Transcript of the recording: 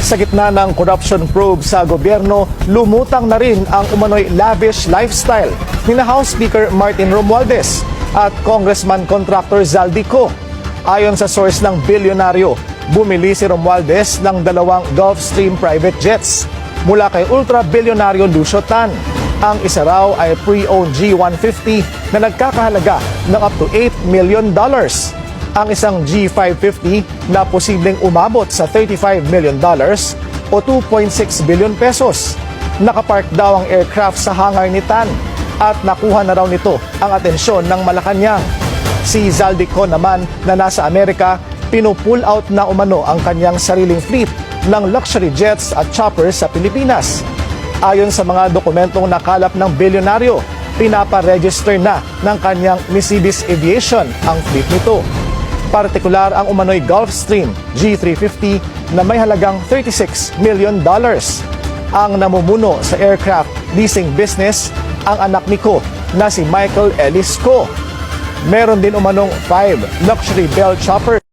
Sa gitna ng corruption probe sa gobyerno, lumutang na rin ang umano'y lavish lifestyle ni na House Speaker Martin Romualdez at Congressman Contractor Zaldico. Ayon sa source ng bilyonaryo, bumili si Romualdez ng 2 Gulfstream private jets mula kay ultra-bilyonaryo Lucio Tan. Ang isa raw ay pre-owned G150 na nagkakahalaga ng up to $8 million. Ang isang G550 na posibleng umabot sa $35 million o 2.6 billion pesos. Nakapark daw ang aircraft sa hangar ni Tan at nakuha na raw nito ang atensyon ng Malacanang. Si Zaldico naman na nasa Amerika, pinupull out na umano ang kanyang sariling fleet ng luxury jets at choppers sa Pilipinas. Ayon sa mga dokumentong nakalap ng bilyonaryo, pinaparegister na ng kanyang Mercedes Aviation ang fleet nito. Partikular ang umano'y Gulfstream G350 na may halagang $36 million. Ang namumuno sa aircraft leasing business ang anak ni Ko na si Michael Ellis Ko. Meron din umanong 5 luxury Bell choppers